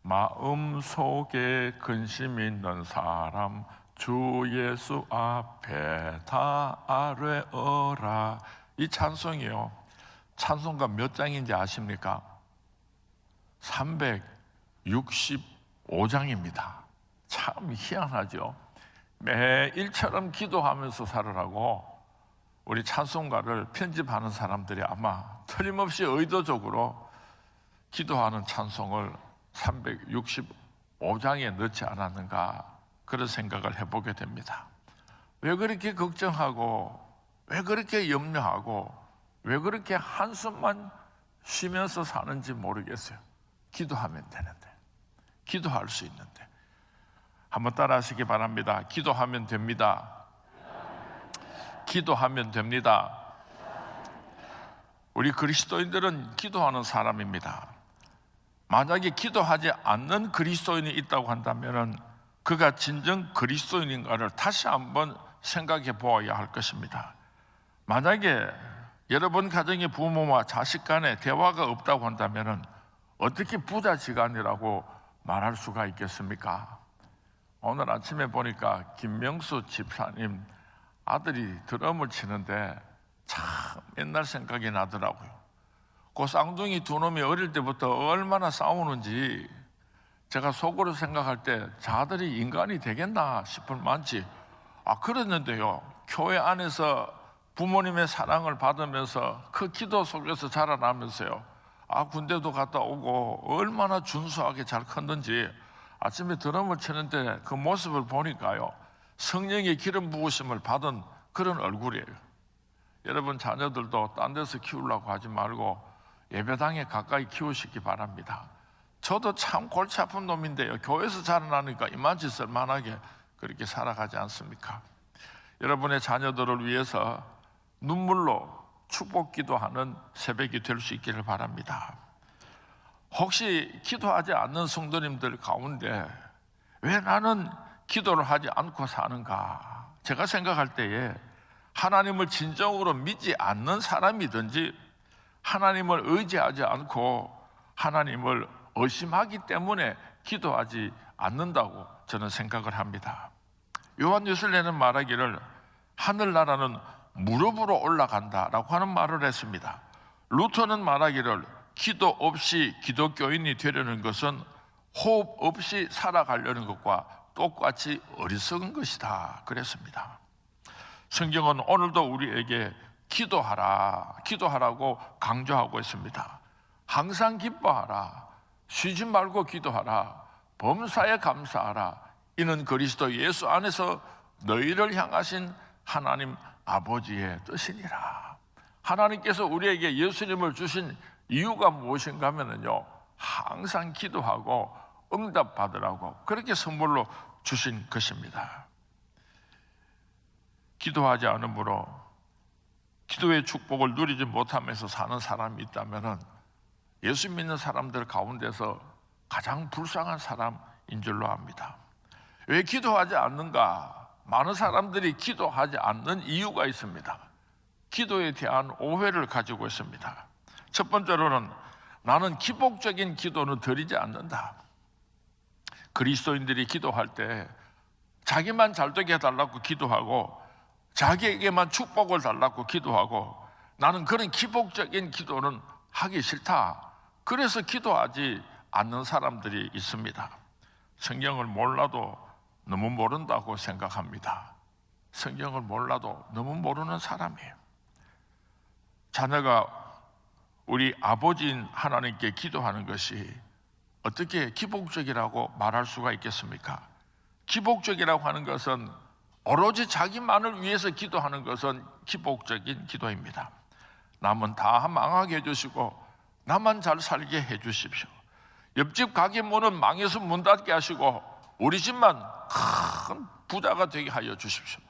마음속에 근심 있는 사람 주 예수 앞에 다 아뢰어라. 이 찬송이요, 찬송가 몇 장인지 아십니까? 365장입니다. 참 희한하죠. 매일처럼 기도하면서 살으라고 우리 찬송가를 편집하는 사람들이 아마 틀림없이 의도적으로 기도하는 찬송을 365장에 넣지 않았는가, 그런 생각을 해보게 됩니다. 왜 그렇게 걱정하고, 왜 그렇게 염려하고, 왜 그렇게 한숨만 쉬면서 사는지 모르겠어요. 기도하면 되는데, 기도할 수 있는데. 한번 따라 하시기 바랍니다. 기도하면 됩니다. 기도하면 됩니다. 우리 그리스도인들은 기도하는 사람입니다. 만약에 기도하지 않는 그리스도인이 있다고 한다면 그가 진정 그리스도인인가를 다시 한번 생각해 보아야 할 것입니다. 만약에 여러분 가정의 부모와 자식 간에 대화가 없다고 한다면 어떻게 부자지간이라고 말할 수가 있겠습니까? 오늘 아침에 보니까 김명수 집사님 아들이 드럼을 치는데 참 옛날 생각이 나더라고요. 그 쌍둥이 두 놈이 어릴 때부터 얼마나 싸우는지 제가 속으로 생각할 때 자들이 인간이 되겠나 싶을 만치 그랬는데요, 교회 안에서 부모님의 사랑을 받으면서 그 기도 속에서 자라나면서요, 군대도 갔다 오고 얼마나 준수하게 잘 컸는지 아침에 드럼을 치는데 그 모습을 보니까요, 성령의 기름 부으심을 받은 그런 얼굴이에요. 여러분 자녀들도 딴 데서 키우려고 하지 말고 예배당에 가까이 키우시기 바랍니다. 저도 참 골치 아픈 놈인데요, 교회에서 자라나니까 이만치 쓸만하게 그렇게 살아가지 않습니까? 여러분의 자녀들을 위해서 눈물로 축복 기도하는 새벽이 될 수 있기를 바랍니다. 혹시 기도하지 않는 성도님들 가운데 왜 나는 기도를 하지 않고 사는가? 제가 생각할 때에 하나님을 진정으로 믿지 않는 사람이든지 하나님을 의지하지 않고 하나님을 의심하기 때문에 기도하지 않는다고 저는 생각을 합니다. 요한예술내는 말하기를 하늘나라는 무릎으로 올라간다라고 하는 말을 했습니다. 루터는 말하기를 기도 없이 기독교인이 되려는 것은 호흡 없이 살아가려는 것과 똑같이 어리석은 것이다 그랬습니다. 성경은 오늘도 우리에게 기도하라고 강조하고 있습니다. 항상 기뻐하라, 쉬지 말고 기도하라, 범사에 감사하라. 이는 그리스도 예수 안에서 너희를 향하신 하나님 아버지의 뜻이니라. 하나님께서 우리에게 예수님을 주신 이유가 무엇인가 하면요, 항상 기도하고 응답받으라고 그렇게 선물로 주신 것입니다. 기도하지 않으므로 기도의 축복을 누리지 못하면서 사는 사람이 있다면 예수 믿는 사람들 가운데서 가장 불쌍한 사람인 줄로 압니다. 왜 기도하지 않는가? 많은 사람들이 기도하지 않는 이유가 있습니다. 기도에 대한 오해를 가지고 있습니다. 첫 번째로는 나는 기복적인 기도는 드리지 않는다. 그리스도인들이 기도할 때 자기만 잘되게 해달라고 기도하고 자기에게만 축복을 달라고 기도하고 나는 그런 기복적인 기도는 하기 싫다. 그래서 기도하지 않는 사람들이 있습니다. 성경을 몰라도 너무 모른다고 생각합니다. 성경을 몰라도 너무 모르는 사람이에요. 자녀가 우리 아버지인 하나님께 기도하는 것이 어떻게 기복적이라고 말할 수가 있겠습니까? 기복적이라고 하는 것은 오로지 자기만을 위해서 기도하는 것은 기복적인 기도입니다. 남은 다 망하게 해주시고 나만 잘 살게 해주십시오. 옆집 가게 문은 망해서 문 닫게 하시고 우리 집만 큰 부자가 되게 하여 주십시오.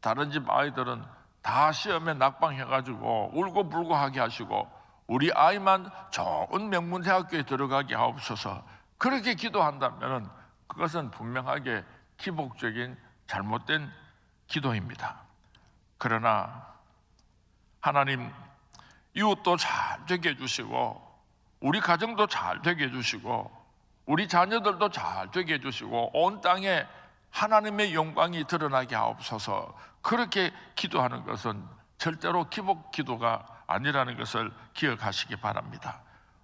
다른 집 아이들은 다 시험에 낙방해가지고 울고불고 하게 하시고 우리 아이만 좋은 명문대학교에 들어가게 하옵소서. 그렇게 기도한다면 그것은 분명하게 기복적인 잘못된 기도입니다. 그러나 하나님 이웃도 잘 되게 해주시고 우리 가정도 잘 되게 해주시고 우리 자녀들도 잘 되게 해주시고 온 땅에 하나님의 영광이 드러나게 하옵소서. 그렇게 기도하는 것은 절대로 기복 기도가 아니라는 것을 기억하시기 바랍니다.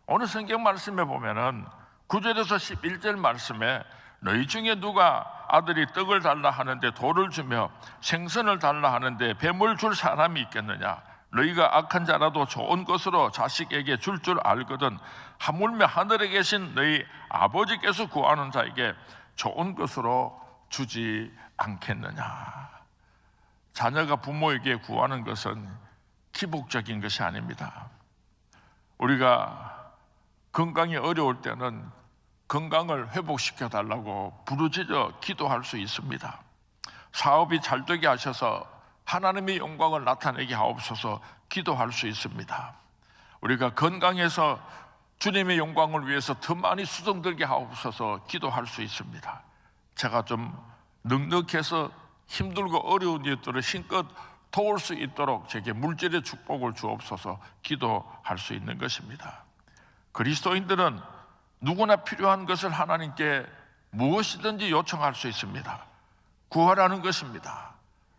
오늘 성경 말씀에 보면은 9절에서 11절 말씀에 너희 중에 누가 아들이 떡을 달라 하는데 돌을 주며 생선을 달라 하는데 뱀을 줄 사람이 있겠느냐? 너희가 악한 자라도 좋은 것으로 자식에게 줄 줄 알거든 하물며 하늘에 계신 너희 아버지께서 구하는 자에게 좋은 것으로 주지 않겠느냐? 자녀가 부모에게 구하는 것은 기복적인 것이 아닙니다. 우리가 건강이 어려울 때는 건강을 회복시켜 달라고 부르짖어 기도할 수 있습니다. 사업이 잘 되게 하셔서 하나님의 영광을 나타내게 하옵소서 기도할 수 있습니다. 우리가 건강해서 주님의 영광을 위해서 더 많이 수정들게 하옵소서 기도할 수 있습니다. 제가 좀 넉넉해서 힘들고 어려운 일들을 힘껏 도울 수 있도록 제게 물질의 축복을 주옵소서 기도할 수 있는 것입니다. 그리스도인들은 누구나 필요한 것을 하나님께 무엇이든지 요청할 수 있습니다. 구하라는 것입니다.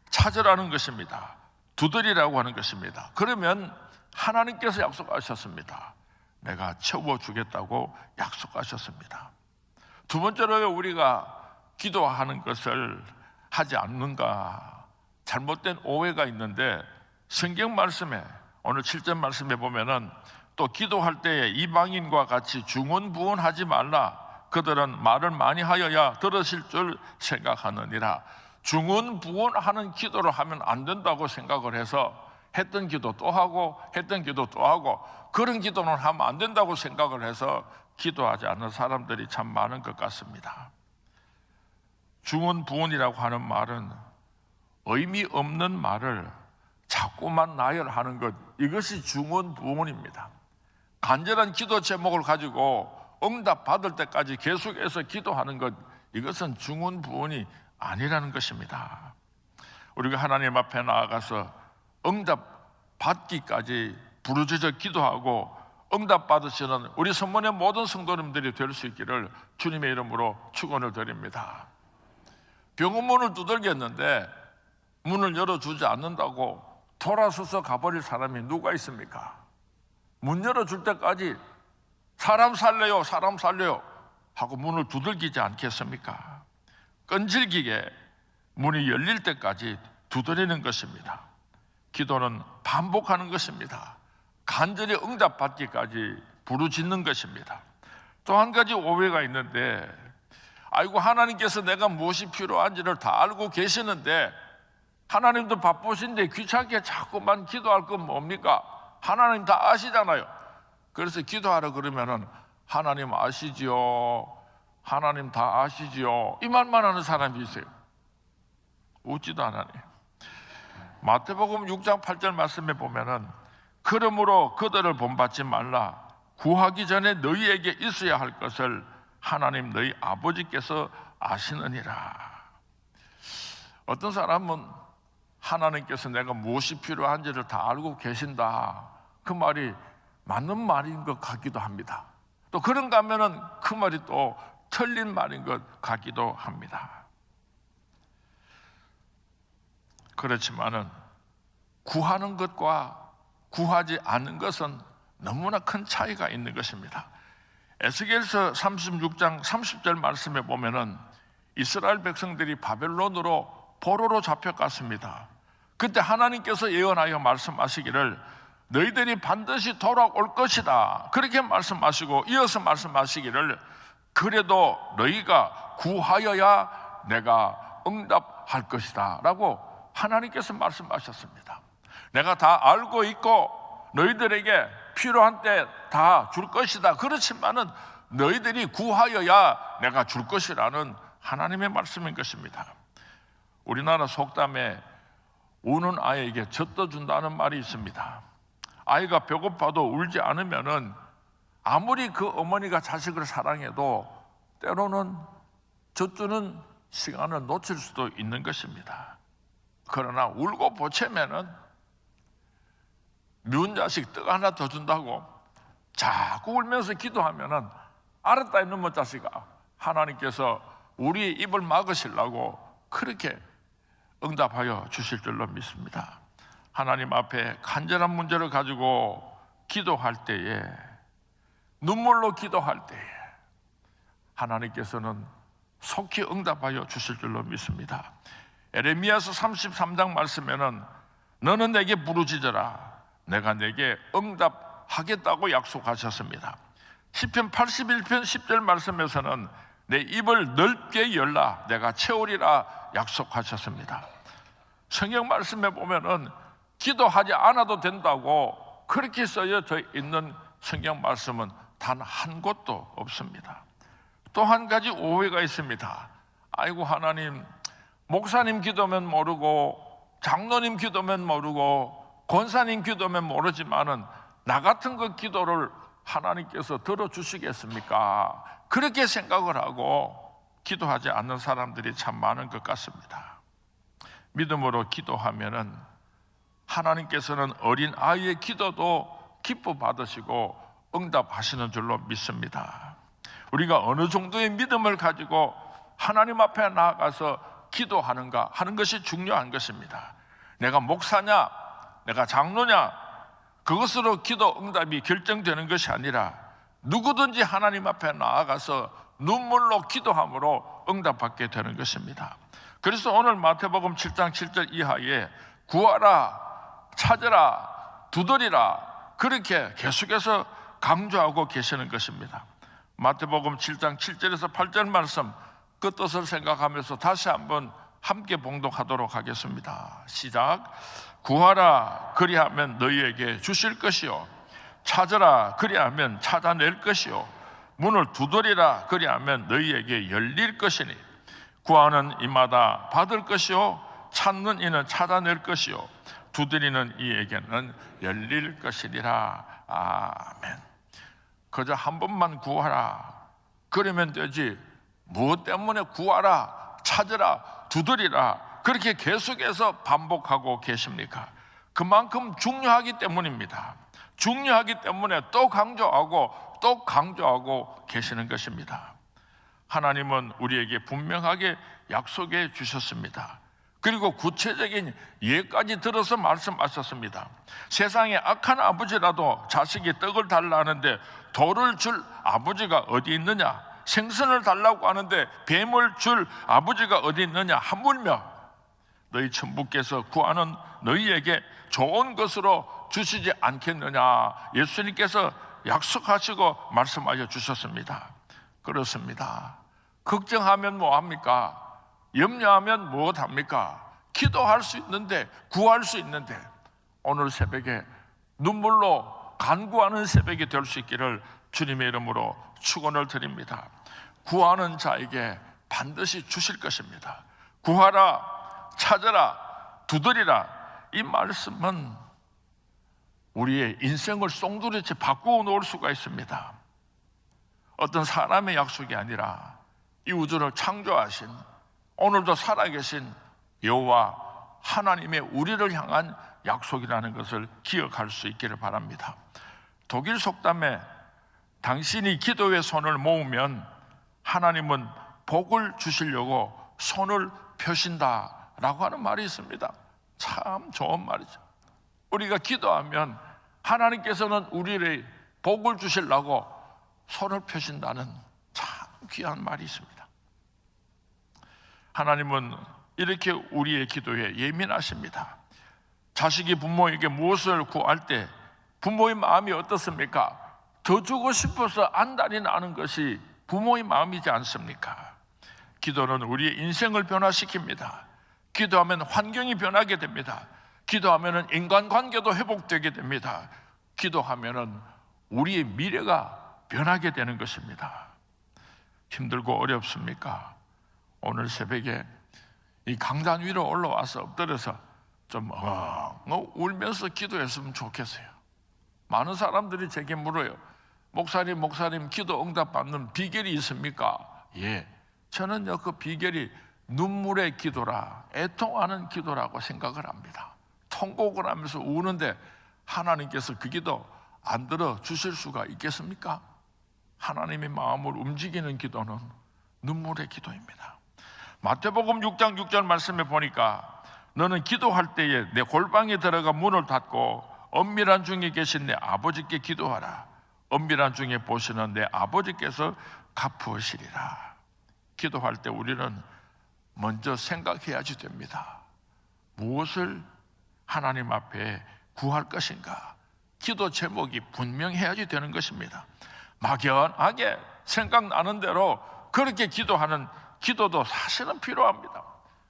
찾으라는 것입니다. 두드리라고 하는 것입니다. 그러면 하나님께서 약속하셨습니다. 내가 채워주겠다고 약속하셨습니다. 두 번째로 우리가 기도하는 것을 하지 않는가, 잘못된 오해가 있는데 성경 말씀에 오늘 7절 말씀에 보면은 또 기도할 때에 이방인과 같이 중언부언하지 말라. 그들은 말을 많이 하여야 들으실 줄 생각하느니라. 중언부언하는 기도를 하면 안 된다고 생각을 해서 했던 기도 또 하고 했던 기도 또 하고 그런 기도는 하면 안 된다고 생각을 해서 기도하지 않는 사람들이 참 많은 것 같습니다. 중언부언이라고 하는 말은 의미 없는 말을 자꾸만 나열하는 것, 이것이 중언부언입니다. 간절한 기도 제목을 가지고 응답 받을 때까지 계속해서 기도하는 것, 이것은 중언부언이 아니라는 것입니다. 우리가 하나님 앞에 나아가서 응답 받기까지 부르짖어 기도하고 응답 받으시는 우리 선문의 모든 성도님들이 될 수 있기를 주님의 이름으로 축원을 드립니다. 병원문을 두들겼는데 문을 열어주지 않는다고 돌아서서 가버릴 사람이 누가 있습니까? 문 열어줄 때까지 사람 살려요, 사람 살려요 하고 문을 두들기지 않겠습니까? 끈질기게 문이 열릴 때까지 두드리는 것입니다. 기도는 반복하는 것입니다. 간절히 응답받기까지 부르짖는 것입니다. 또 한 가지 오해가 있는데, 아이고 하나님께서 내가 무엇이 필요한지를 다 알고 계시는데 하나님도 바쁘신데 귀찮게 자꾸만 기도할 건 뭡니까? 하나님 다 아시잖아요. 그래서 기도하라 그러면은 하나님 아시지요, 하나님 다 아시지요, 이 말만 하는 사람이 있어요. 웃지도 않아요. 마태복음 6장 8절 말씀에 보면은 그러므로 그들을 본받지 말라. 구하기 전에 너희에게 있어야 할 것을 하나님 너희 아버지께서 아시느니라. 어떤 사람은 하나님께서 내가 무엇이 필요한지를 다 알고 계신다, 그 말이 맞는 말인 것 같기도 합니다. 또 그런가 하면은 그 말이 또 틀린 말인 것 같기도 합니다. 그렇지만은 구하는 것과 구하지 않는 것은 너무나 큰 차이가 있는 것입니다. 에스겔서 36장 30절 말씀에 보면은 이스라엘 백성들이 바벨론으로 포로로 잡혀갔습니다. 그때 하나님께서 예언하여 말씀하시기를 너희들이 반드시 돌아올 것이다, 그렇게 말씀하시고 이어서 말씀하시기를 그래도 너희가 구하여야 내가 응답할 것이다 라고 하나님께서 말씀하셨습니다. 내가 다 알고 있고 너희들에게 필요한 때 다 줄 것이다. 그렇지만은 너희들이 구하여야 내가 줄 것이라는 하나님의 말씀인 것입니다. 우리나라 속담에 우는 아이에게 젖도 준다는 말이 있습니다. 아이가 배고파도 울지 않으면은 아무리 그 어머니가 자식을 사랑해도 때로는 젖주는 시간을 놓칠 수도 있는 것입니다. 그러나 울고 보채면은 미운 자식 떡 하나 더 준다고 자꾸 울면서 기도하면은 알았다 이놈의 자식아. 하나님께서 우리의 입을 막으시려고 그렇게 응답하여 주실 줄로 믿습니다. 하나님 앞에 간절한 문제를 가지고 기도할 때에, 눈물로 기도할 때에 하나님께서는 속히 응답하여 주실 줄로 믿습니다. 에레미야서 33장 말씀에는 너는 내게 부르짖어라 내가 내게 응답하겠다고 약속하셨습니다. 시편 81편 10절 말씀에서는 내 입을 넓게 열라 내가 채우리라 약속하셨습니다. 성경 말씀에 보면은 기도하지 않아도 된다고 그렇게 쓰여져 있는 성경 말씀은 단 한 곳도 없습니다. 또 한 가지 오해가 있습니다. 아이고 하나님, 목사님 기도면 모르고 장로님 기도면 모르고 권사님 기도면 모르지만은 나 같은 그 기도를 하나님께서 들어주시겠습니까? 그렇게 생각을 하고 기도하지 않는 사람들이 참 많은 것 같습니다. 믿음으로 기도하면은 하나님께서는 어린 아이의 기도도 기뻐 받으시고 응답하시는 줄로 믿습니다. 우리가 어느 정도의 믿음을 가지고 하나님 앞에 나아가서 기도하는가 하는 것이 중요한 것입니다. 내가 목사냐, 내가 장로냐, 그것으로 기도 응답이 결정되는 것이 아니라 누구든지 하나님 앞에 나아가서 눈물로 기도함으로 응답받게 되는 것입니다. 그래서 오늘 마태복음 7장 7절 이하에 구하라, 찾으라, 두드리라 그렇게 계속해서 강조하고 계시는 것입니다. 마태복음 7장 7절에서 8절 말씀 그 뜻을 생각하면서 다시 한번 함께 봉독하도록 하겠습니다. 시작. 구하라 그리하면 너희에게 주실 것이요 찾으라 그리하면 찾아낼 것이요 문을 두드리라 그리하면 너희에게 열릴 것이니 구하는 이마다 받을 것이요 찾는 이는 찾아낼 것이요 두드리는 이에게는 열릴 것이니라. 아멘. 그저 한 번만 구하라 그러면 되지 무엇 때문에 구하라, 찾으라, 두드리라 그렇게 계속해서 반복하고 계십니까? 그만큼 중요하기 때문입니다. 중요하기 때문에 또 강조하고 또 강조하고 계시는 것입니다. 하나님은 우리에게 분명하게 약속해 주셨습니다. 그리고 구체적인 예까지 들어서 말씀하셨습니다. 세상에 악한 아버지라도 자식이 떡을 달라 하는데 돌을 줄 아버지가 어디 있느냐? 생선을 달라고 하는데 뱀을 줄 아버지가 어디 있느냐? 하물며 너희 천부께서 구하는 너희에게 좋은 것으로 주시지 않겠느냐? 예수님께서 약속하시고 말씀하여 주셨습니다. 그렇습니다. 걱정하면 뭐합니까? 염려하면 무엇합니까? 기도할 수 있는데, 구할 수 있는데 오늘 새벽에 눈물로 간구하는 새벽이 될 수 있기를 주님의 이름으로 축원을 드립니다. 구하는 자에게 반드시 주실 것입니다. 구하라, 찾으라, 두드리라 이 말씀은 우리의 인생을 송두리째 바꾸어 놓을 수가 있습니다. 어떤 사람의 약속이 아니라 이 우주를 창조하신 오늘도 살아계신 여호와 하나님의 우리를 향한 약속이라는 것을 기억할 수 있기를 바랍니다. 독일 속담에 당신이 기도의 손을 모으면 하나님은 복을 주시려고 손을 펴신다라고 하는 말이 있습니다. 참 좋은 말이죠. 우리가 기도하면 하나님께서는 우리를 복을 주시려고 손을 펴신다는 참 귀한 말이 있습니다. 하나님은 이렇게 우리의 기도에 예민하십니다. 자식이 부모에게 무엇을 구할 때 부모의 마음이 어떻습니까? 더 주고 싶어서 안달이 나는 것이 부모의 마음이지 않습니까? 기도는 우리의 인생을 변화시킵니다. 기도하면 환경이 변하게 됩니다. 기도하면 인간관계도 회복되게 됩니다. 기도하면 우리의 미래가 변하게 되는 것입니다. 힘들고 어렵습니까? 오늘 새벽에 이 강단 위로 올라와서 엎드려서 좀 울면서 기도했으면 좋겠어요. 많은 사람들이 제게 물어요. 목사님 기도 응답 받는 비결이 있습니까? 예, 저는요 그 비결이 눈물의 기도라, 애통하는 기도라고 생각을 합니다. 통곡을 하면서 우는데 하나님께서 그 기도 안 들어주실 수가 있겠습니까? 하나님의 마음을 움직이는 기도는 눈물의 기도입니다. 마태복음 6장 6절 말씀에 보니까 너는 기도할 때에 내 골방에 들어가 문을 닫고 은밀한 중에 계신 내 아버지께 기도하라. 은밀한 중에 보시는 내 아버지께서 갚으시리라. 기도할 때 우리는 먼저 생각해야지 됩니다. 무엇을 하나님 앞에 구할 것인가? 기도 제목이 분명해야지 되는 것입니다. 막연하게 생각나는 대로 그렇게 기도하는 기도도 사실은 필요합니다.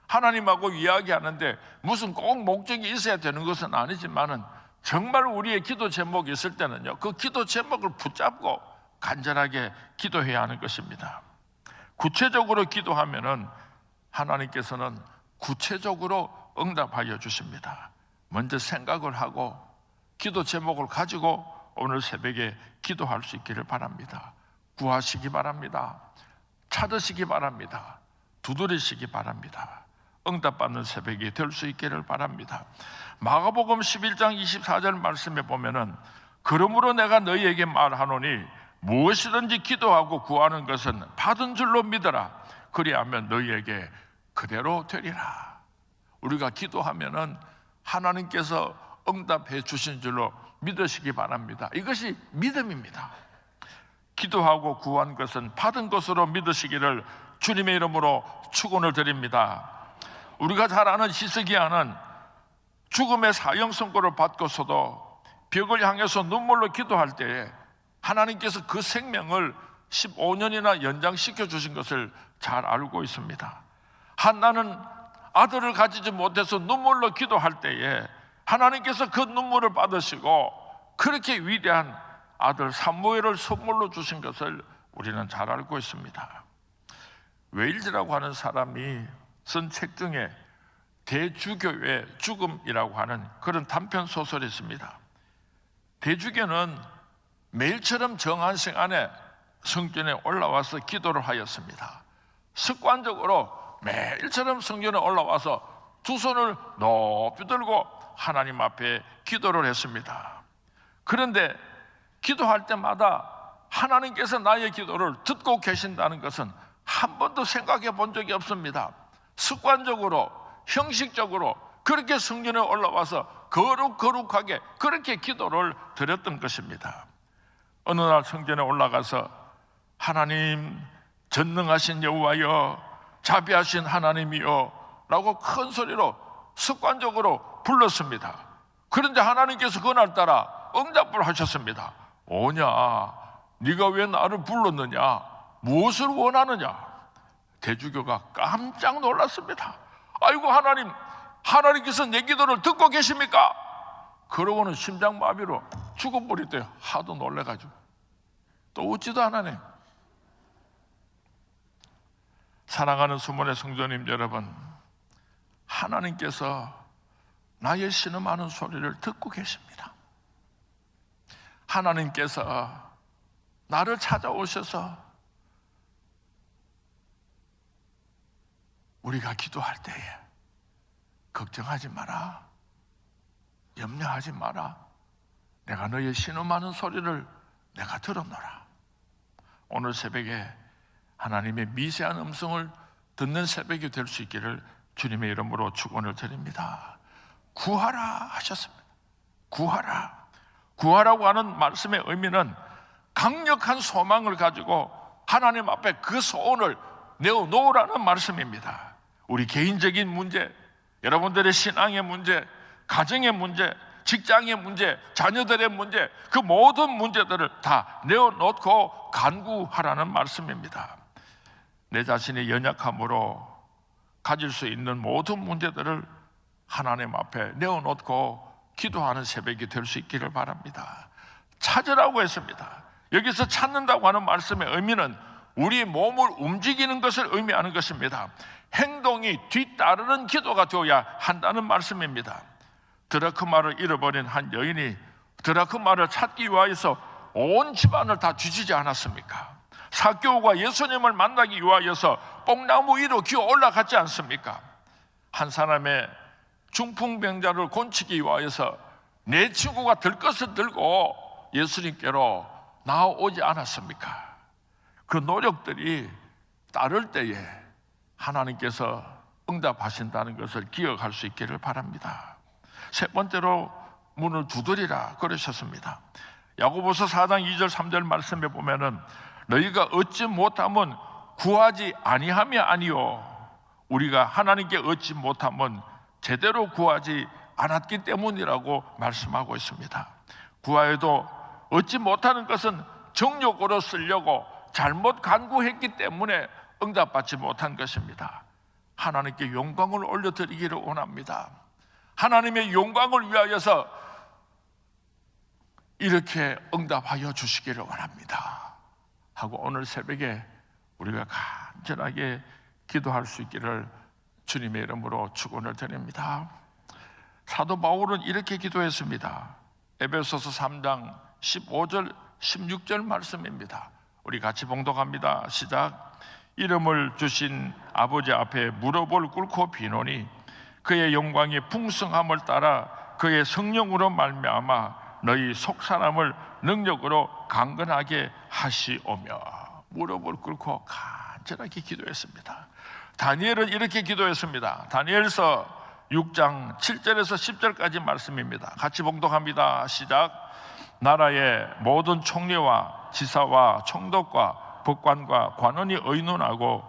하나님하고 이야기하는데 무슨 꼭 목적이 있어야 되는 것은 아니지만은 정말 우리의 기도 제목이 있을 때는요, 그 기도 제목을 붙잡고 간절하게 기도해야 하는 것입니다. 구체적으로 기도하면은 하나님께서는 구체적으로 응답하여 주십니다. 먼저 생각을 하고 기도 제목을 가지고 오늘 새벽에 기도할 수 있기를 바랍니다. 구하시기 바랍니다. 찾으시기 바랍니다. 두드리시기 바랍니다. 응답받는 새벽이 될 수 있기를 바랍니다. 마가복음 11장 24절 말씀에 보면은 그러므로 내가 너희에게 말하노니 무엇이든지 기도하고 구하는 것은 받은 줄로 믿어라. 그리하면 너희에게 그대로 되리라. 우리가 기도하면은 하나님께서 응답해 주신 줄로 믿으시기 바랍니다. 이것이 믿음입니다. 기도하고 구한 것은 받은 것으로 믿으시기를 주님의 이름으로 축원을 드립니다. 우리가 잘 아는 히스기야는 죽음의 사형 선고를 받고서도 벽을 향해서 눈물로 기도할 때에 하나님께서 그 생명을 15년이나 연장시켜 주신 것을 잘 알고 있습니다. 한나는 아들을 가지지 못해서 눈물로 기도할 때에 하나님께서 그 눈물을 받으시고 그렇게 위대한 아들 사무엘을 선물로 주신 것을 우리는 잘 알고 있습니다. 웨일즈라고 하는 사람이 쓴 책 중에 대주교의 죽음이라고 하는 그런 단편 소설이 있습니다. 대주교는 매일처럼 정한 시간에 성전에 올라와서 기도를 하였습니다. 습관적으로 매일처럼 성전에 올라와서 두 손을 높이 들고 하나님 앞에 기도를 했습니다. 그런데 기도할 때마다 하나님께서 나의 기도를 듣고 계신다는 것은 한 번도 생각해 본 적이 없습니다. 습관적으로 형식적으로 그렇게 성전에 올라와서 거룩하게 그렇게 기도를 드렸던 것입니다. 어느 날 성전에 올라가서 하나님 전능하신 여호와여 자비하신 하나님이여 라고 큰 소리로 습관적으로 불렀습니다. 그런데 하나님께서 그날따라 응답을 하셨습니다. 오냐, 네가 왜 나를 불렀느냐, 무엇을 원하느냐. 대주교가 깜짝 놀랐습니다. 아이고 하나님, 하나님께서 내 기도를 듣고 계십니까? 그러고는 심장마비로 죽어버리대요. 하도 놀래가지고 또 웃지도 않으네. 사랑하는 수문의 성도님 여러분, 하나님께서 나의 신음하는 소리를 듣고 계십니다. 하나님께서 나를 찾아오셔서 우리가 기도할 때에 걱정하지 마라, 염려하지 마라, 내가 너의 신음하는 소리를 내가 들었노라. 오늘 새벽에 하나님의 미세한 음성을 듣는 새벽이 될 수 있기를 주님의 이름으로 축원을 드립니다. 구하라 하셨습니다. 구하라. 구하라고 하는 말씀의 의미는 강력한 소망을 가지고 하나님 앞에 그 소원을 내어놓으라는 말씀입니다. 우리 개인적인 문제, 여러분들의 신앙의 문제, 가정의 문제, 직장의 문제, 자녀들의 문제, 그 모든 문제들을 다 내어놓고 간구하라는 말씀입니다. 내 자신의 연약함으로 가질 수 있는 모든 문제들을 하나님 앞에 내어놓고 기도하는 새벽이 될 수 있기를 바랍니다. 찾으라고 했습니다. 여기서 찾는다고 하는 말씀의 의미는 우리 몸을 움직이는 것을 의미하는 것입니다. 행동이 뒤따르는 기도가 되어야 한다는 말씀입니다. 드라크마를 잃어버린 한 여인이 드라크마를 찾기 위하여서 온 집안을 다 뒤지지 않았습니까? 삭개오가 예수님을 만나기 위하여서 뽕나무 위로 기어 올라갔지 않습니까? 한 사람의 중풍병자를 곤치기 위하여서 내 친구가 들 것을 들고 예수님께로 나오지 않았습니까? 그 노력들이 따를 때에 하나님께서 응답하신다는 것을 기억할 수 있기를 바랍니다. 세 번째로 문을 두드리라 그러셨습니다. 야고보서 4장 2절 3절 말씀에 보면은 너희가 얻지 못하면 구하지 아니함이 아니요, 우리가 하나님께 얻지 못하면 제대로 구하지 않았기 때문이라고 말씀하고 있습니다. 구하여도 얻지 못하는 것은 정욕으로 쓰려고 잘못 간구했기 때문에 응답받지 못한 것입니다. 하나님께 영광을 올려드리기를 원합니다. 하나님의 영광을 위하여서 이렇게 응답하여 주시기를 원합니다 하고 오늘 새벽에 우리가 간절하게 기도할 수 있기를 주님의 이름으로 축원을 드립니다. 사도 바울은 이렇게 기도했습니다. 에베소서 3장 15절 16절 말씀입니다. 우리 같이 봉독합니다. 시작. 이름을 주신 아버지 앞에 무릎을 꿇고 비노니 그의 영광의 풍성함을 따라 그의 성령으로 말미암아 너희 속사람을 능력으로 강건하게 하시오며. 무릎을 꿇고 간절하게 기도했습니다. 다니엘은 이렇게 기도했습니다. 다니엘서 6장 7절에서 10절까지 말씀입니다. 같이 봉독합니다. 시작. 나라의 모든 총리와 지사와 총독과 법관과 관원이 의논하고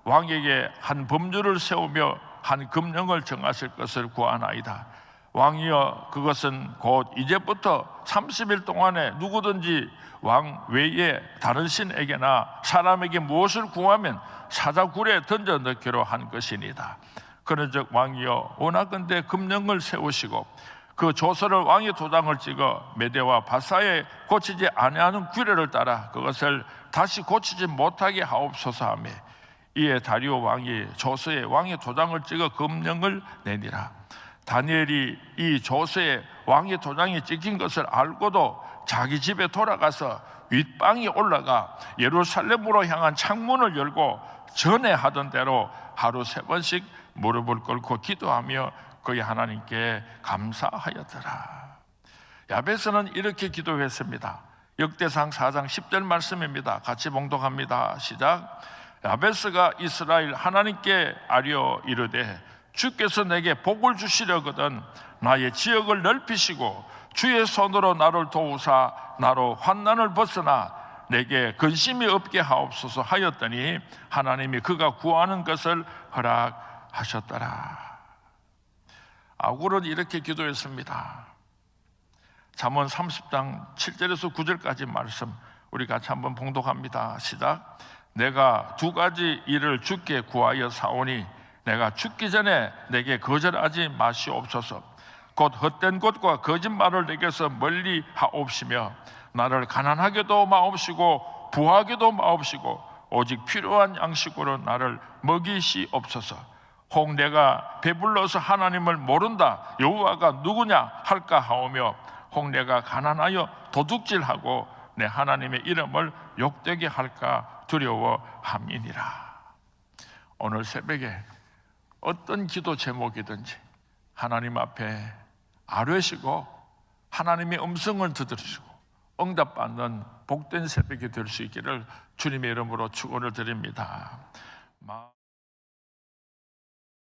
왕에게 한 법률을 세우며 한 금령을 정하실 것을 구하나이다. 왕이여, 그것은 곧 이제부터 30일 동안에 누구든지 왕 외에 다른 신에게나 사람에게 무엇을 구하면 사자굴에 던져 넣기로 한 것이니다. 그런즉 왕이여, 원하건대 금령을 세우시고 그 조서를 왕의 도장을 찍어 메대와 바사에 고치지 아니하는 규례를 따라 그것을 다시 고치지 못하게 하옵소서 하며, 이에 다리오 왕이 조서에 왕의 도장을 찍어 금령을 내니라. 다니엘이 이 조서에 왕의 도장이 찍힌 것을 알고도 자기 집에 돌아가서 윗방에 올라가 예루살렘으로 향한 창문을 열고 전에 하던 대로 하루 3번씩 무릎을 꿇고 기도하며 그의 하나님께 감사하였더라. 야베스는 이렇게 기도했습니다. 역대상 4장 10절 말씀입니다. 같이 봉독합니다. 시작. 야베스가 이스라엘 하나님께 아뢰어 이르되 주께서 내게 복을 주시려거든 나의 지역을 넓히시고 주의 손으로 나를 도우사 나로 환난을 벗어나 내게 근심이 없게 하옵소서 하였더니 하나님이 그가 구하는 것을 허락하셨더라. 아굴은 이렇게 기도했습니다. 잠언 30장 7절에서 9절까지 말씀 우리 같이 한번 봉독합니다. 시작. 내가 2가지 일을 주께 구하여 사오니 내가 죽기 전에 내게 거절하지 마시옵소서. 곧 헛된 것과 거짓말을 내게서 멀리 하옵시며 나를 가난하게도 마옵시고 부하게도 마옵시고 오직 필요한 양식으로 나를 먹이시옵소서. 혹 내가 배불러서 하나님을 모른다 여호와가 누구냐 할까 하오며 혹 내가 가난하여 도둑질하고 내 하나님의 이름을 욕되게 할까 두려워함이니라. 오늘 새벽에 어떤 기도 제목이든지 하나님 앞에 아뢰시고 하나님의 음성을 들으시고 응답받는 복된 새벽이 될 수 있기를 주님의 이름으로 축원을 드립니다.